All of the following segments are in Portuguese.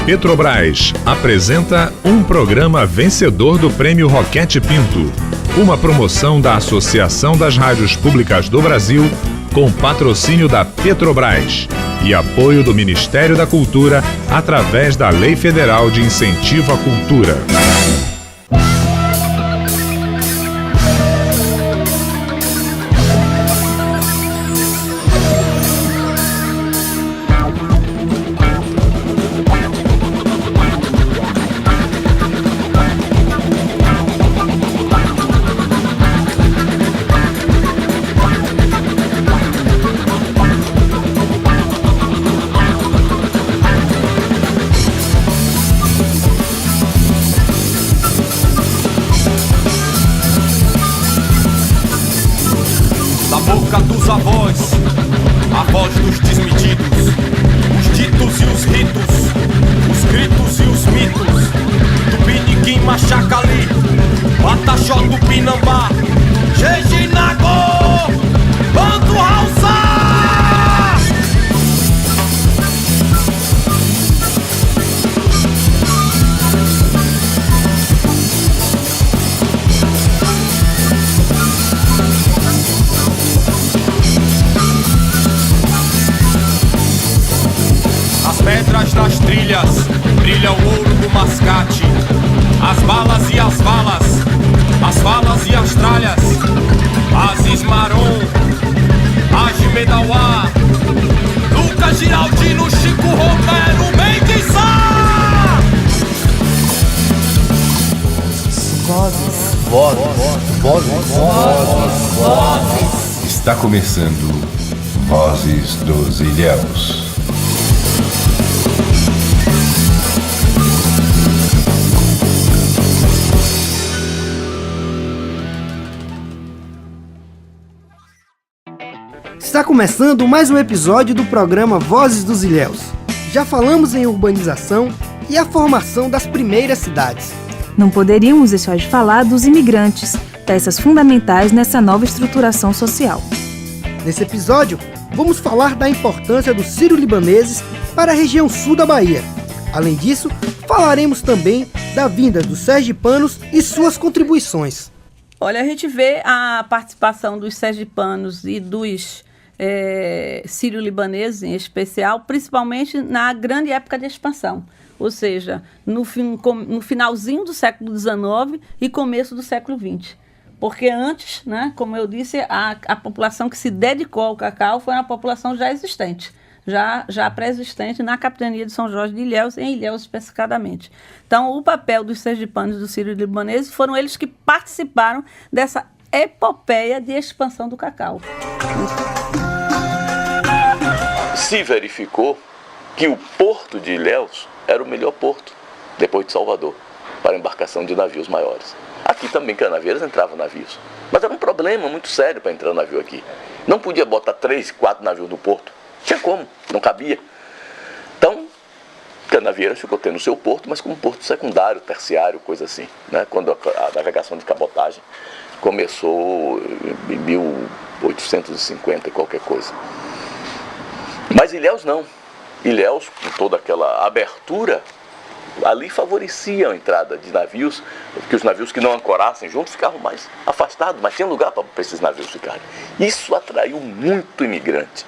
Petrobras apresenta um programa vencedor do Prêmio Roquete Pinto, uma promoção da Associação das Rádios Públicas do Brasil, com patrocínio da Petrobras e apoio do Ministério da Cultura através da Lei Federal de Incentivo à Cultura. Dos avós, a voz dos desmedidos, os ditos e os ritos, os gritos e os mitos, do Piniquim Machacali, Pataxó do Pinambá, Jejinagô, Bando Hausa. Pedras das trilhas, brilha o ouro do mascate. As balas e as valas e as tralhas. Aziz Maron, Agi Medauá, Lucas Giraldino, Chico Romero, Mendes Sá. Vozes. Está começando Vozes dos Ilhéus. Está começando mais um episódio do programa Vozes dos Ilhéus. Já falamos em urbanização e a formação das primeiras cidades. Não poderíamos deixar de falar dos imigrantes, peças fundamentais nessa nova estruturação social. Nesse episódio, vamos falar da importância dos sírio-libaneses para a região sul da Bahia. Além disso, falaremos também da vinda dos sergipanos e suas contribuições. Olha, a gente vê a participação dos sergipanos e dos sírio-libaneses em especial, principalmente na grande época de expansão, ou seja, no finalzinho do século XIX e começo do século XX. Porque antes, né, como eu disse, a população que se dedicou ao cacau foi uma população já existente, já pré-existente na capitania de São Jorge de Ilhéus, em Ilhéus especificadamente. Então, o papel dos sergipanos e dos sírio-libaneses foram eles que participaram dessa epopeia de expansão do cacau. Se verificou que o porto de Ilhéus era o melhor porto, depois de Salvador, para embarcação de navios maiores. Aqui também, Canavieiras, entravam navios. Mas era um problema muito sério para entrar navio aqui. Não podia botar 3, 4 navios no porto. Tinha como, não cabia. Então, Canavieiras ficou tendo o seu porto, mas como porto secundário, terciário, coisa assim, né? Quando a navegação de cabotagem começou em 1850 e qualquer coisa. Mas Ilhéus não. Ilhéus, com toda aquela abertura, ali favorecia a entrada de navios, porque os navios que não ancorassem juntos ficavam mais afastados, mas tinha lugar para esses navios ficarem. Isso atraiu muito imigrante.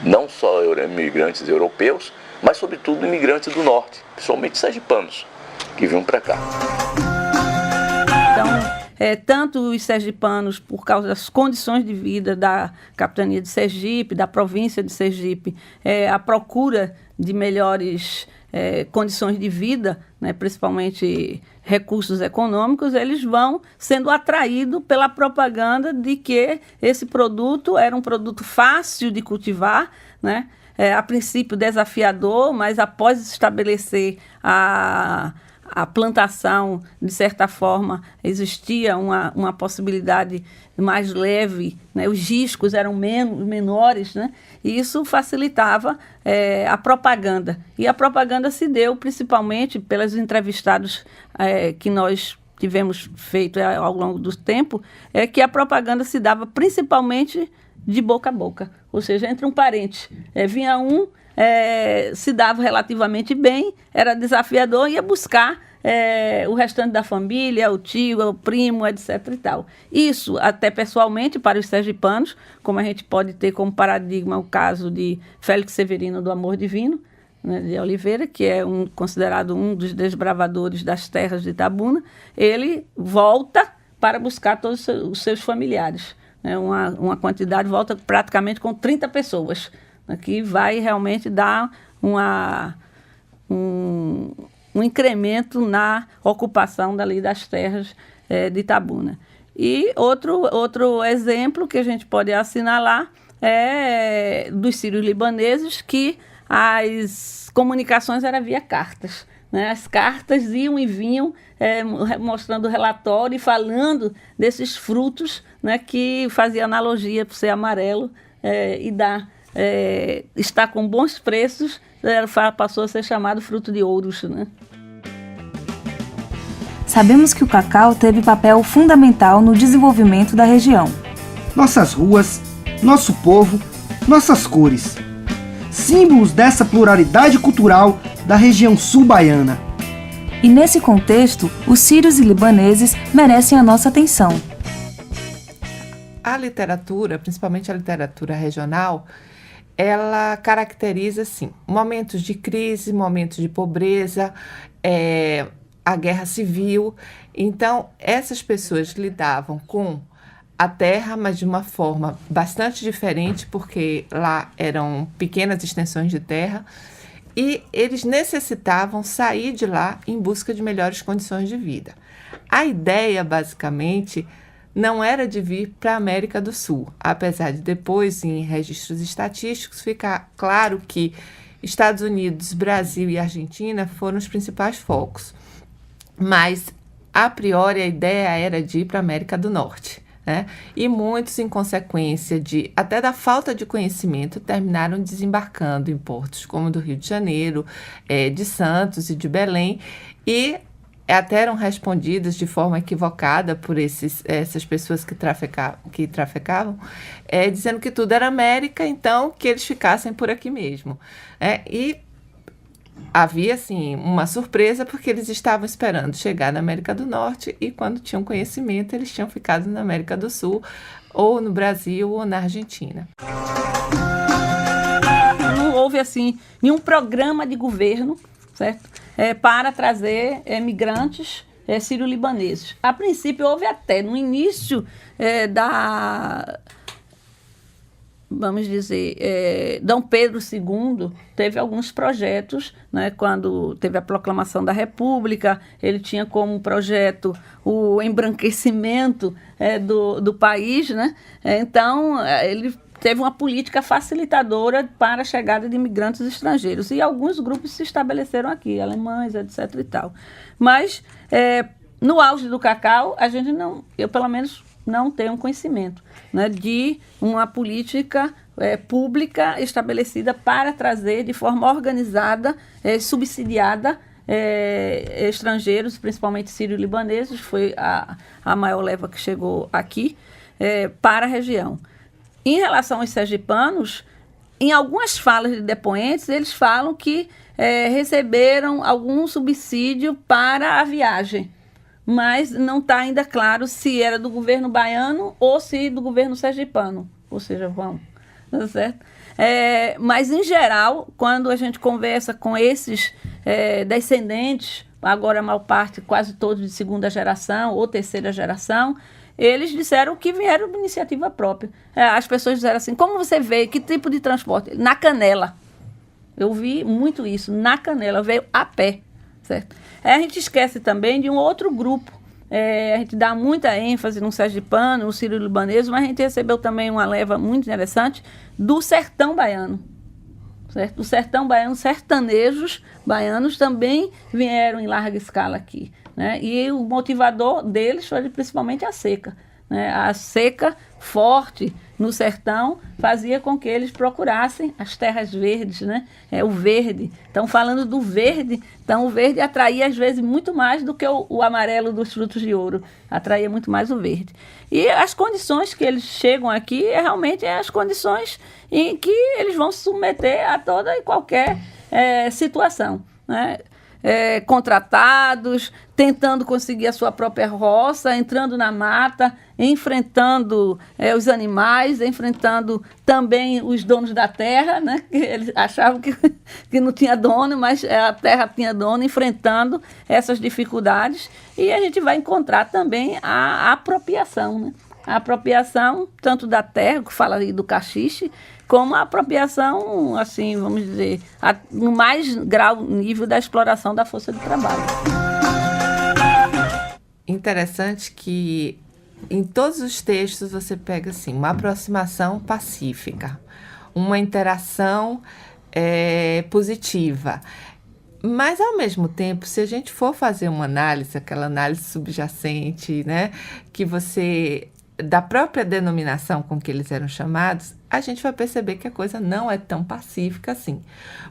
Não só imigrantes europeus, mas sobretudo imigrantes do norte, principalmente sergipanos, que vinham para cá. Então, tanto os sergipanos, por causa das condições de vida da capitania de Sergipe, da província de Sergipe, a procura de melhores condições de vida, né, principalmente recursos econômicos, eles vão sendo atraídos pela propaganda de que esse produto era um produto fácil de cultivar, né, a princípio desafiador, mas após estabelecer a plantação, de certa forma, existia uma possibilidade mais leve, né? Os riscos eram menores, né? E isso facilitava a propaganda. E a propaganda se deu principalmente pelos entrevistados que nós tivemos feito ao longo do tempo, que a propaganda se dava principalmente de boca a boca, ou seja, entre um parente. Vinha um se dava relativamente bem, era desafiador, ia buscar o restante da família, o tio, o primo, etc. e tal. Isso, até pessoalmente, para os sergipanos, como a gente pode ter como paradigma o caso de Félix Severino do Amor Divino, né, de Oliveira, que é considerado um dos desbravadores das terras de Itabuna. Ele volta para buscar todos os seus familiares. Né, uma quantidade, volta praticamente com 30 pessoas, né, que vai realmente dar um incremento na ocupação dali das terras de Itabuna. E outro exemplo que a gente pode assinalar é dos sírios libaneses, que as comunicações eram via cartas. Né? As cartas iam e vinham mostrando relatório e falando desses frutos, né, que fazia analogia por ser amarelo e estar com bons preços, passou a ser chamado fruto de ouros. Né? Sabemos que o cacau teve papel fundamental no desenvolvimento da região. Nossas ruas, nosso povo, nossas cores. Símbolos dessa pluralidade cultural da região sul baiana. E nesse contexto, os sírios e libaneses merecem a nossa atenção. A literatura, principalmente a literatura regional, ela caracteriza, assim, momentos de crise, momentos de pobreza, a guerra civil. Então, essas pessoas lidavam com a terra, mas de uma forma bastante diferente, porque lá eram pequenas extensões de terra, e eles necessitavam sair de lá em busca de melhores condições de vida. A ideia, basicamente, não era de vir para a América do Sul, apesar de depois, em registros estatísticos, ficar claro que Estados Unidos, Brasil e Argentina foram os principais focos. Mas, a priori, a ideia era de ir para a América do Norte. Né? E muitos, em consequência até da falta de conhecimento, terminaram desembarcando em portos como do Rio de Janeiro, de Santos e de Belém, e até eram respondidas de forma equivocada por essas pessoas que trafecavam, dizendo que tudo era América, então que eles ficassem por aqui mesmo. E havia, assim, uma surpresa, porque eles estavam esperando chegar na América do Norte e, quando tinham conhecimento, eles tinham ficado na América do Sul, ou no Brasil, ou na Argentina. Não houve, assim, nenhum programa de governo, certo? Para trazer migrantes sírio-libaneses. A princípio, houve até, no início vamos dizer, Dom Pedro II teve alguns projetos, né, quando teve a proclamação da República, ele tinha como projeto o embranquecimento do país, né? Então, ele teve uma política facilitadora para a chegada de imigrantes estrangeiros, e alguns grupos se estabeleceram aqui, alemães, etc. e tal. Mas, no auge do cacau, eu pelo menos não tenho conhecimento, né, de uma política pública estabelecida para trazer de forma organizada, subsidiada, estrangeiros, principalmente sírio-libaneses, foi a maior leva que chegou aqui, para a região. Em relação aos sergipanos, em algumas falas de depoentes, eles falam que receberam algum subsídio para a viagem, mas não está ainda claro se era do governo baiano ou se do governo sergipano, ou seja, tá certo? Mas, em geral, quando a gente conversa com esses descendentes, agora a maior parte, quase todos de segunda geração ou terceira geração, eles disseram que vieram de iniciativa própria. As pessoas disseram assim: como você veio? Que tipo de transporte? Na canela. Eu vi muito isso, na canela, veio a pé, certo? A gente esquece também de um outro grupo. A gente dá muita ênfase no sergipano, no sírio-libanês, mas a gente recebeu também uma leva muito interessante do sertão baiano. Certo? Do sertão baiano, sertanejos baianos também vieram em larga escala aqui. Né? E o motivador deles foi principalmente a seca. Né? A seca forte no sertão fazia com que eles procurassem as terras verdes, né? O verde. Então, falando do verde, então o verde atraía às vezes muito mais do que o amarelo dos frutos de ouro. Atraía muito mais o verde. E as condições que eles chegam aqui realmente as condições em que eles vão se submeter a toda e qualquer situação, né? Contratados, tentando conseguir a sua própria roça, entrando na mata, enfrentando os animais, enfrentando também os donos da terra, né? Eles achavam que não tinha dono, mas a terra tinha dono, enfrentando essas dificuldades. E a gente vai encontrar também a apropriação, né? A apropriação tanto da terra, que fala aí do caxixe, como a apropriação, assim, vamos dizer, no mais nível da exploração da força de trabalho. Interessante que em todos os textos você pega assim, uma aproximação pacífica, uma interação positiva. Mas, ao mesmo tempo, se a gente for fazer uma análise, aquela análise subjacente, né, que você, da própria denominação com que eles eram chamados, a gente vai perceber que a coisa não é tão pacífica assim.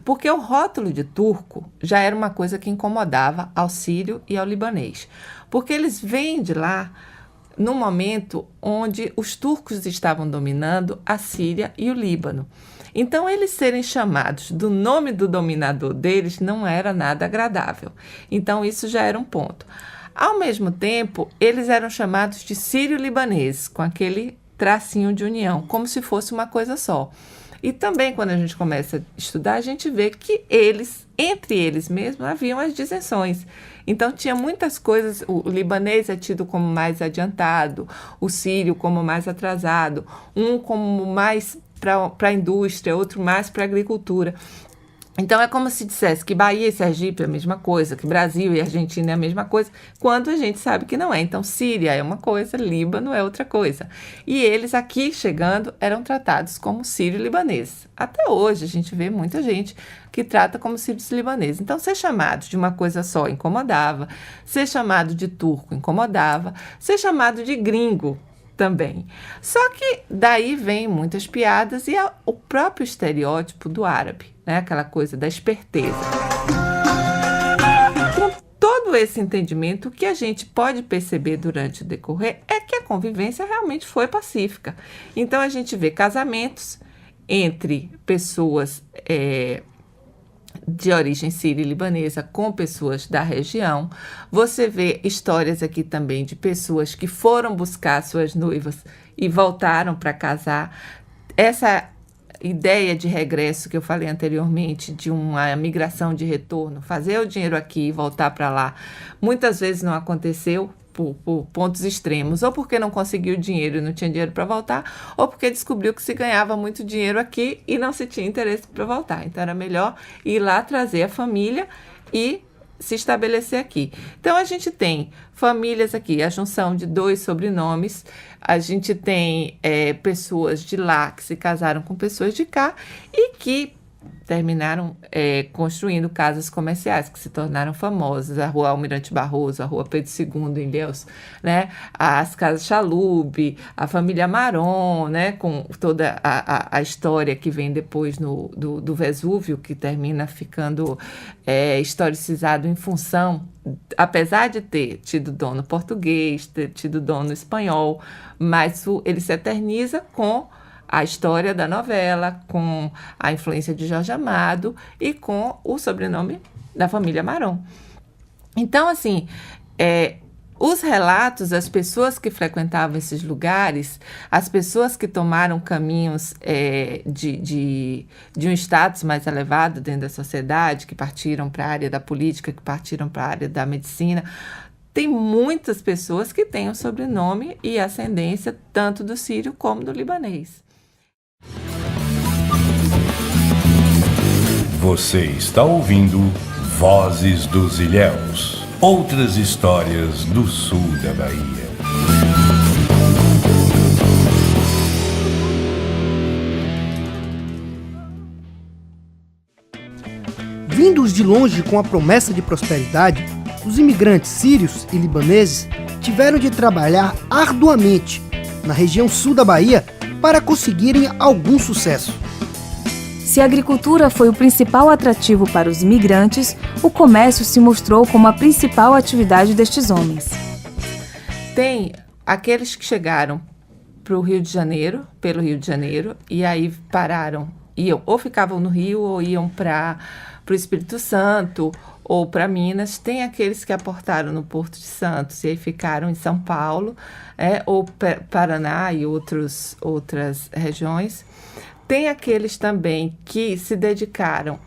Porque o rótulo de turco já era uma coisa que incomodava ao sírio e ao libanês. Porque eles vêm de lá no momento onde os turcos estavam dominando a Síria e o Líbano. Então, eles serem chamados do nome do dominador deles não era nada agradável. Então, isso já era um ponto. Ao mesmo tempo, eles eram chamados de sírio-libaneses, com aquele tracinho de união, como se fosse uma coisa só. E também, quando a gente começa a estudar, a gente vê que eles, entre eles mesmos, haviam as dissenções. Então, tinha muitas coisas, o libanês é tido como mais adiantado, o sírio como mais atrasado, um como mais para a indústria, outro mais para a agricultura. Então, é como se dissesse que Bahia e Sergipe é a mesma coisa, que Brasil e Argentina é a mesma coisa, quando a gente sabe que não é. Então, Síria é uma coisa, Líbano é outra coisa. E eles aqui, chegando, eram tratados como sírio-libaneses. Até hoje, a gente vê muita gente que trata como sírios-libaneses. Então, ser chamado de uma coisa só incomodava, ser chamado de turco incomodava, ser chamado de gringo também. Só que daí vem muitas piadas e o próprio estereótipo do árabe, né? Aquela coisa da esperteza. Com todo esse entendimento, o que a gente pode perceber durante o decorrer é que a convivência realmente foi pacífica. Então, a gente vê casamentos entre pessoas de origem sírio-libanesa com pessoas da região. Você vê histórias aqui também de pessoas que foram buscar suas noivas e voltaram para casar. Essa ideia de regresso que eu falei anteriormente, de uma migração de retorno, fazer o dinheiro aqui e voltar para lá, muitas vezes não aconteceu por pontos extremos, ou porque não conseguiu dinheiro e não tinha dinheiro para voltar, ou porque descobriu que se ganhava muito dinheiro aqui e não se tinha interesse para voltar. Então, era melhor ir lá trazer a família e se estabelecer aqui. Então, a gente tem famílias aqui, a junção de 2 sobrenomes, a gente tem pessoas de lá que se casaram com pessoas de cá e que terminaram construindo casas comerciais que se tornaram famosas, a Rua Almirante Barroso, a Rua Pedro II em Ilhéus, né? As casas Chalub, a família Maron, né? Com toda a história que vem depois do Vesúvio, que termina ficando historicizado em função, apesar de ter tido dono português, ter tido dono espanhol, mas ele se eterniza com a história da novela, com a influência de Jorge Amado e com o sobrenome da família Maron. Então, assim, os relatos, as pessoas que frequentavam esses lugares, as pessoas que tomaram caminhos de um status mais elevado dentro da sociedade, que partiram para a área da política, que partiram para a área da medicina, tem muitas pessoas que têm o sobrenome e ascendência tanto do sírio como do libanês. Você está ouvindo Vozes dos Ilhéus. Outras histórias do sul da Bahia. Vindos de longe com a promessa de prosperidade, os imigrantes sírios e libaneses tiveram de trabalhar arduamente na região sul da Bahia para conseguirem algum sucesso. Se a agricultura foi o principal atrativo para os imigrantes, o comércio se mostrou como a principal atividade destes homens. Tem aqueles que chegaram para o Rio de Janeiro, pelo Rio de Janeiro, e aí pararam, ou ficavam no Rio ou iam para o Espírito Santo ou para Minas. Tem aqueles que aportaram no Porto de Santos e aí ficaram em São Paulo, ou Paraná e outras regiões. Tem aqueles também que se dedicaram,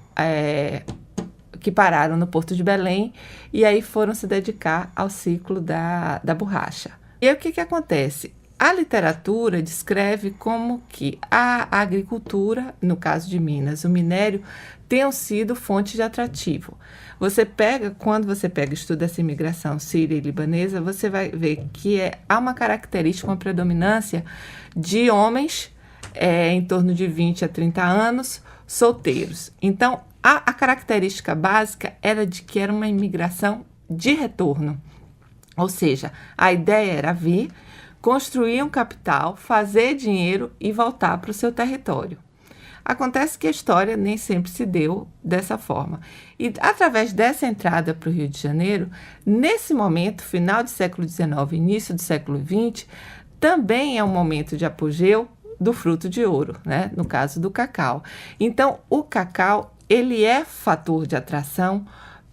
que pararam no Porto de Belém e aí foram se dedicar ao ciclo da borracha. E aí o que acontece? A literatura descreve como que a agricultura, no caso de Minas, o minério, tenham sido fonte de atrativo. Quando você pega e estuda essa imigração síria e libanesa, você vai ver que há uma característica, uma predominância de homens em torno de 20 a 30 anos, solteiros. Então, a característica básica era de que era uma imigração de retorno. Ou seja, a ideia era vir, construir um capital, fazer dinheiro e voltar para o seu território. Acontece que a história nem sempre se deu dessa forma. E através dessa entrada para o Rio de Janeiro, nesse momento, final do século XIX, início do século XX, também é um momento de apogeu do fruto de ouro, né? No caso do cacau. Então, o cacau, ele é fator de atração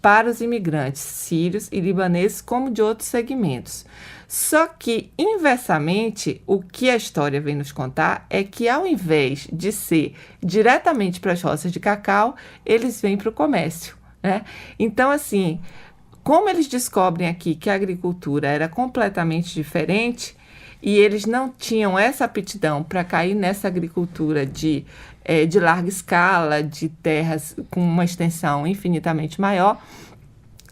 para os imigrantes sírios e libaneses, como de outros segmentos. Só que, inversamente, o que a história vem nos contar é que, ao invés de ser diretamente para as roças de cacau, eles vêm para o comércio, né? Então, assim, como eles descobrem aqui que a agricultura era completamente diferente, e eles não tinham essa aptidão para cair nessa agricultura de larga escala, de terras com uma extensão infinitamente maior,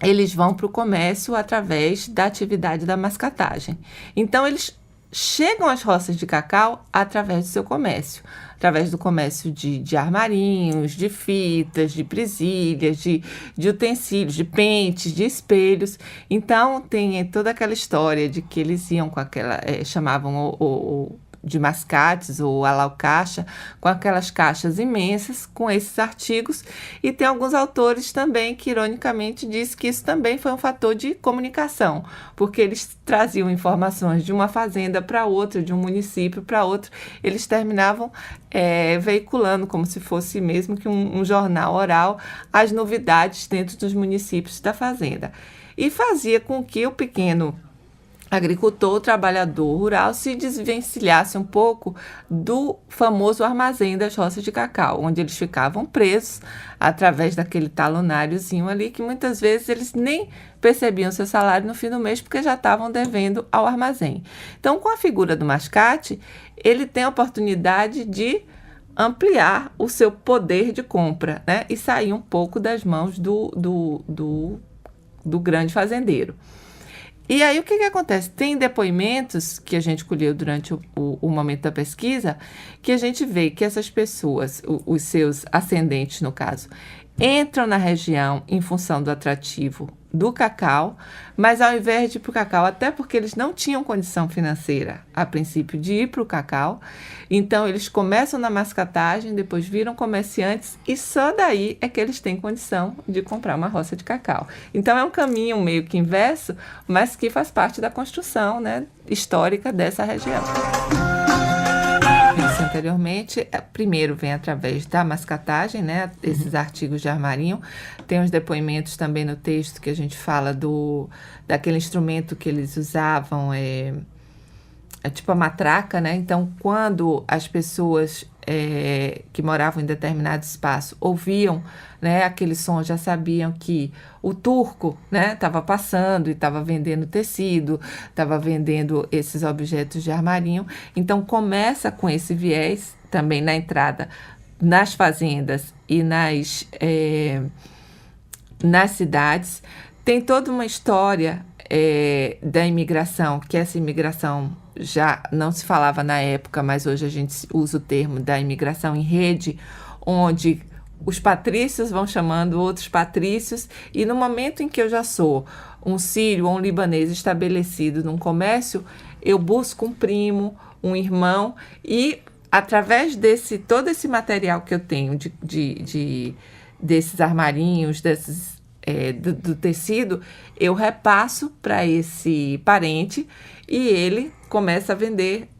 eles vão para o comércio através da atividade da mascatagem. Então, eles chegam às roças de cacau através do seu comércio, através do comércio de armarinhos, de fitas, de presilhas, de utensílios, de pentes, de espelhos. Então, tem toda aquela história de que eles iam com aquela, chamavam de mascates ou alaucaixa, com aquelas caixas imensas, com esses artigos, e tem alguns autores também que, ironicamente, dizem que isso também foi um fator de comunicação, porque eles traziam informações de uma fazenda para outra, de um município para outro, eles terminavam veiculando, como se fosse mesmo que um jornal oral, as novidades dentro dos municípios da fazenda. E fazia com que o pequeno agricultor, o trabalhador rural, se desvencilhasse um pouco do famoso armazém das roças de cacau, onde eles ficavam presos através daquele talonáriozinho ali, que muitas vezes eles nem percebiam seu salário no fim do mês, porque já estavam devendo ao armazém. Então, com a figura do mascate, ele tem a oportunidade de ampliar o seu poder de compra, né? E sair um pouco das mãos do grande fazendeiro. E aí, o que acontece? Tem depoimentos que a gente colheu durante o momento da pesquisa, que a gente vê que essas pessoas, os seus ascendentes, no caso, entram na região em função do atrativo do cacau, mas ao invés de ir para o cacau, até porque eles não tinham condição financeira, a princípio, de ir para o cacau, então eles começam na mascatagem, depois viram comerciantes e só daí é que eles têm condição de comprar uma roça de cacau. Então é um caminho meio que inverso, mas que faz parte da construção, né, histórica dessa região. Anteriormente, primeiro vem através da mascatagem, né, esses artigos de armarinho. Tem uns depoimentos também no texto que a gente fala daquele instrumento que eles usavam, é tipo a matraca, né? Então, quando as pessoas que moravam em determinado espaço ouviam, né, aquele som, já sabiam que o turco, né, estava passando e estava vendendo tecido, estava vendendo esses objetos de armarinho. Então, começa com esse viés também na entrada nas fazendas e nas cidades. Tem toda uma história da imigração, que essa imigração já não se falava na época, mas hoje a gente usa o termo da imigração em rede, onde os patrícios vão chamando outros patrícios, e no momento em que eu já sou um sírio ou um libanês estabelecido num comércio, eu busco um primo, um irmão, e através todo esse material que eu tenho desses armarinhos, do tecido, eu repasso para esse parente e ele começa a vender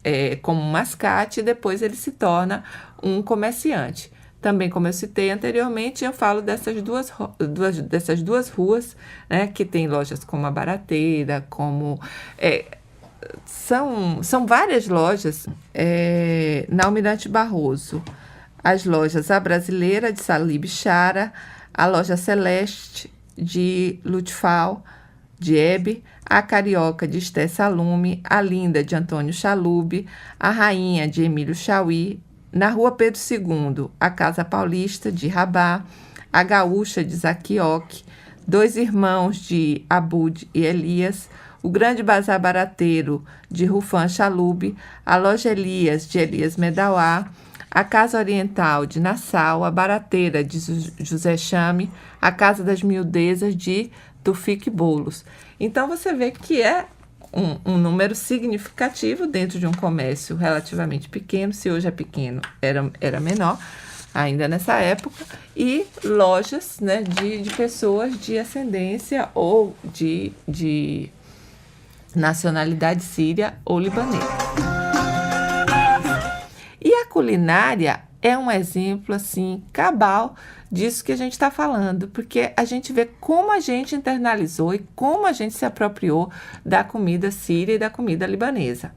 como mascate e depois ele se torna um comerciante. Também, como eu citei anteriormente, eu falo dessas duas ruas, né, que tem lojas como a Barateira, como... São várias lojas na Almirante Barroso. As lojas A Brasileira, de Salib Chara, a Loja Celeste, de Lutfal, de Hebe, a Carioca, de Esté Salume, a Linda, de Antônio Chalub, a Rainha, de Emílio Chauí, na Rua Pedro II, a Casa Paulista, de Rabá, a Gaúcha, de Zaquioque, Dois Irmãos, de Abud e Elias, o Grande Bazar Barateiro, de Rufan Chalub, a Loja Elias, de Elias Medauá, a Casa Oriental, de Nassau, a Barateira, de José Chame, a Casa das Miudezas, de Tufik Bolos. Então, você vê que é um número significativo dentro de um comércio relativamente pequeno. Se hoje é pequeno, era menor ainda nessa época, e lojas, né, de pessoas de ascendência ou de nacionalidade síria ou libanesa. E a culinária é um exemplo, assim, cabal disso que a gente está falando, porque a gente vê como a gente internalizou e como a gente se apropriou da comida síria e da comida libanesa.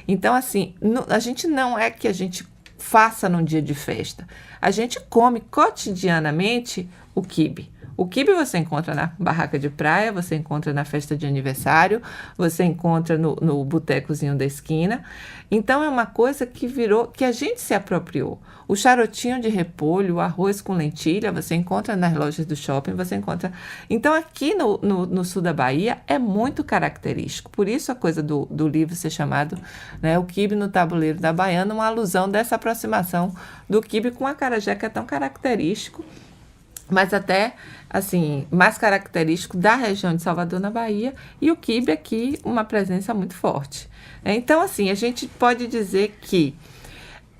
Então, assim, a gente não é que a gente faça num dia de festa. A gente come cotidianamente o quibe. O quibe você encontra na barraca de praia, você encontra na festa de aniversário, você encontra no botecozinho da esquina. Então, é uma coisa que a gente se apropriou. O charotinho de repolho, o arroz com lentilha, você encontra nas lojas do shopping, você encontra... Então, aqui no sul da Bahia, é muito característico. Por isso, a coisa do livro ser chamado, né, O Quibe no Tabuleiro da Baiana, uma alusão dessa aproximação do quibe com o acarajé, que é tão característico, mas até, assim, mais característico da região de Salvador, na Bahia, e o quibe aqui, uma presença muito forte. Então, assim, a gente pode dizer que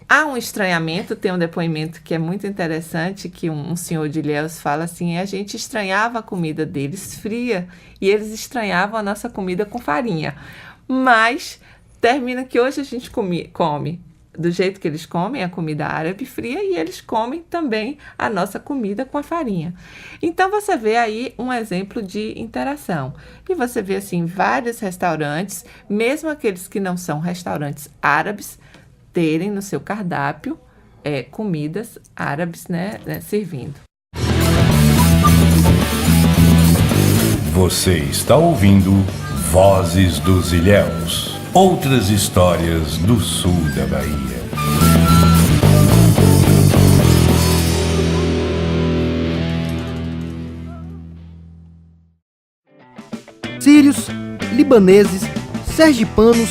há um estranhamento. Tem um depoimento que é muito interessante, que um senhor de Ilhéus fala assim: a gente estranhava a comida deles fria e eles estranhavam a nossa comida com farinha. Mas termina que hoje a gente come do jeito que eles comem a comida árabe fria e eles comem também a nossa comida com a farinha. Então, você vê aí um exemplo de interação. E você vê, assim, vários restaurantes, mesmo aqueles que não são restaurantes árabes, terem no seu cardápio comidas árabes, né, servindo. Você está ouvindo Vozes dos Ilhéus. Outras histórias do sul da Bahia. Sírios, libaneses, sergipanos,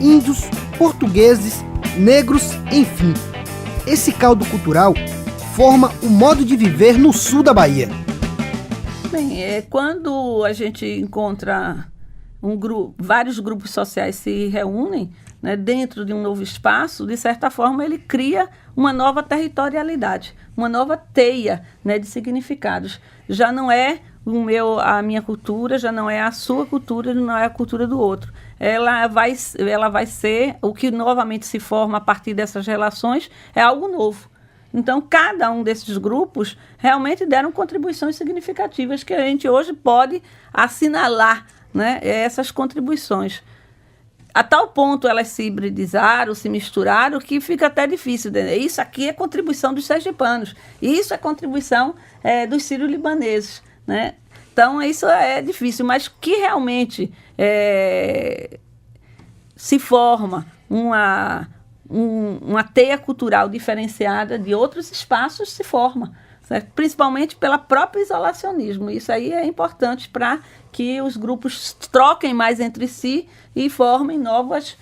índios, portugueses, negros, enfim. Esse caldo cultural forma o modo de viver no sul da Bahia. Bem, quando a gente encontra vários grupos sociais se reúnem, né, dentro de um novo espaço, de certa forma ele cria uma nova territorialidade, uma nova teia, né, de significados. Já não é a minha cultura, já não é a sua cultura, não é a cultura do outro. Ela vai ser, o que novamente se forma a partir dessas relações é algo novo. Então, cada um desses grupos realmente deram contribuições significativas que a gente hoje pode assinalar, né, essas contribuições. A tal ponto elas se hibridizaram, se misturaram, que fica até difícil. Isso aqui é contribuição dos sergipanos, isso é contribuição dos sírio-libaneses, né? Então, isso é difícil, mas que realmente se forma uma teia cultural diferenciada de outros espaços, se forma, certo? Principalmente pelo próprio isolacionismo. Isso aí é importante para que os grupos troquem mais entre si e formem novas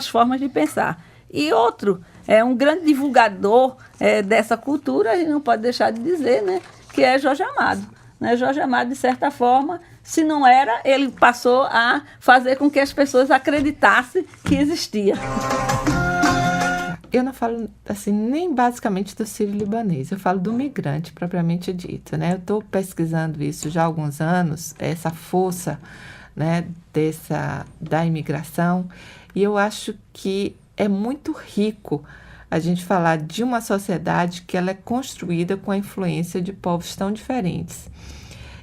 formas de pensar. E outro, um grande divulgador dessa cultura, a gente não pode deixar de dizer, né, que é Jorge Amado. Né? Jorge Amado, de certa forma, se não era, ele passou a fazer com que as pessoas acreditassem que existia. eu não falo assim nem basicamente do sírio-libanês, eu falo do migrante propriamente dito, né? Eu estou pesquisando isso já há alguns anos, essa força, né, da imigração, e eu acho que é muito rico a gente falar de uma sociedade que ela é construída com a influência de povos tão diferentes.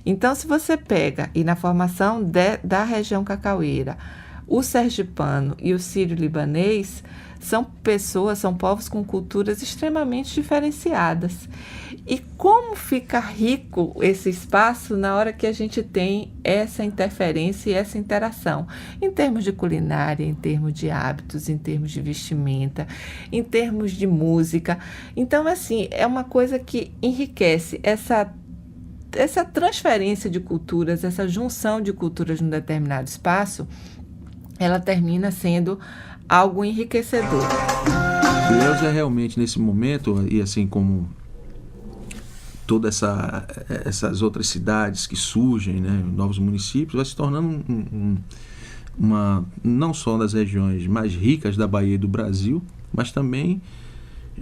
Então, se você pega, e na formação da região cacaueira, o sergipano e o sírio-libanês são povos com culturas extremamente diferenciadas. E como fica rico esse espaço na hora que a gente tem essa interferência e essa interação, em termos de culinária, em termos de hábitos, em termos de vestimenta, em termos de música. Então, assim, é uma coisa que enriquece essa transferência de culturas, essa junção de culturas num determinado espaço, ela termina sendo algo enriquecedor. Ilhéus é realmente, nesse momento, e assim como todas essas outras cidades que surgem, né, novos municípios, vai se tornando uma não só das regiões mais ricas da Bahia e do Brasil, mas também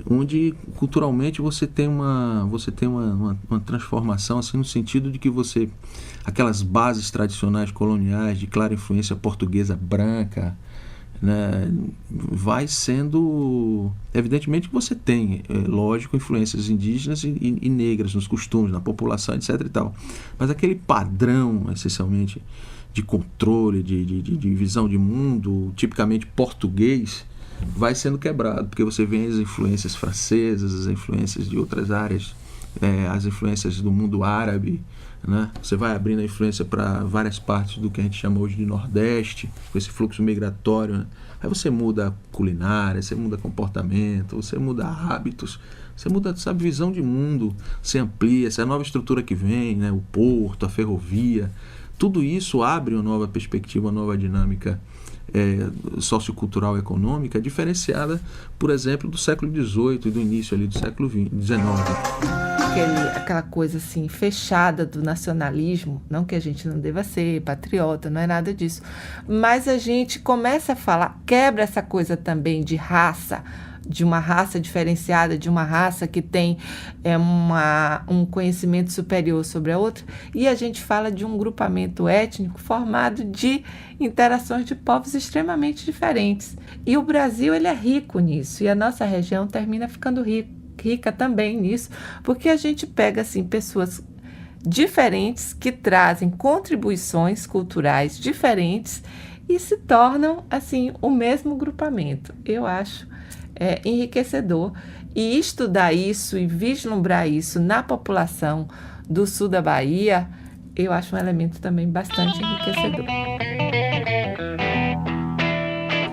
onde culturalmente você tem uma transformação, assim, no sentido de que aquelas bases tradicionais coloniais de clara influência portuguesa branca, né, vai sendo, evidentemente que você tem, lógico, influências indígenas e negras nos costumes, na população, etc e tal, mas aquele padrão, essencialmente, de controle, de visão de mundo, tipicamente português, vai sendo quebrado, porque você vê as influências francesas, as influências de outras áreas, as influências do mundo árabe, né? Você vai abrindo a influência para várias partes do que a gente chama hoje de Nordeste, com esse fluxo migratório, né? Aí você muda a culinária, você muda comportamento, você muda hábitos, você muda, sabe, visão de mundo, você amplia, essa nova estrutura que vem, né? O porto, a ferrovia, tudo isso abre uma nova perspectiva, uma nova dinâmica sociocultural econômica, diferenciada, por exemplo, do século XVIII e do início ali do século XIX. Aquela coisa assim, fechada do nacionalismo, não que a gente não deva ser patriota, não é nada disso, mas a gente começa a falar, quebra essa coisa também de raça, de uma raça diferenciada, de uma raça que tem um conhecimento superior sobre a outra, e a gente fala de um grupamento étnico formado de interações de povos extremamente diferentes. E o Brasil, ele é rico nisso, e a nossa região termina ficando rica também nisso, porque a gente pega assim, pessoas diferentes que trazem contribuições culturais diferentes e se tornam assim o mesmo grupamento. Eu acho enriquecedor, e estudar isso e vislumbrar isso na população do sul da Bahia, eu acho um elemento também bastante enriquecedor.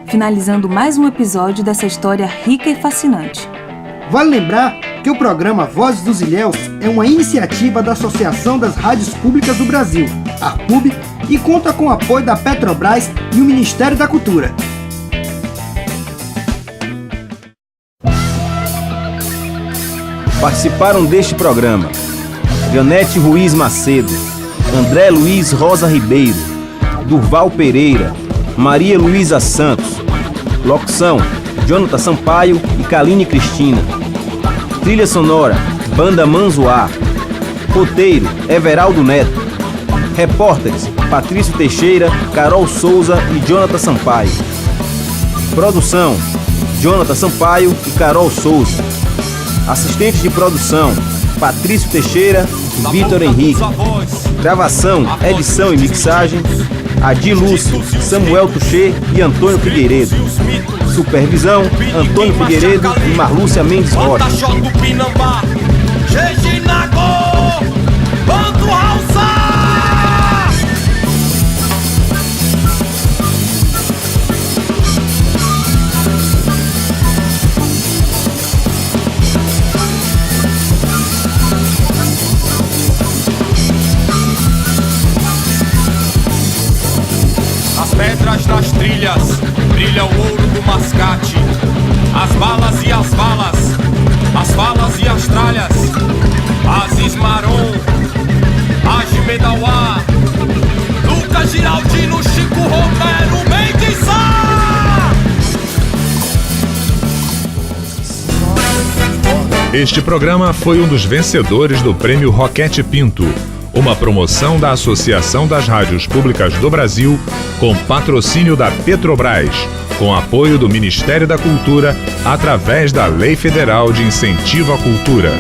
Finalizando mais um episódio dessa história rica e fascinante. Vale lembrar que o programa Vozes dos Ilhéus é uma iniciativa da Associação das Rádios Públicas do Brasil, ARPUB, e conta com o apoio da Petrobras e o Ministério da Cultura. Participaram deste programa Janete Ruiz Macedo, André Luiz Rosa Ribeiro, Durval Pereira, Maria Luísa Santos. Locução: Jonathan Sampaio e Kaline Cristina. Trilha sonora: Banda Manzoá. Roteiro: Everaldo Neto. Repórteres: Patrício Teixeira, Carol Souza e Jonathan Sampaio. Produção: Jonathan Sampaio e Carol Souza. Assistentes de produção: Patrício Teixeira e Vitor Henrique. Gravação, edição e mixagem: Adi Lúcio, Samuel Tuchê e Antônio Figueiredo. Supervisão: Antônio Figueiredo e Marlúcia Mendes Rocha. Pedras das trilhas, brilha o ouro do mascate. As balas e as falas e as tralhas. Aziz Maron, Agi Medauá, Lucas Giraldino, Chico Romero, Mendes Sá. Este programa foi um dos vencedores do Prêmio Roquete Pinto, uma promoção da Associação das Rádios Públicas do Brasil, com patrocínio da Petrobras, com apoio do Ministério da Cultura, através da Lei Federal de Incentivo à Cultura.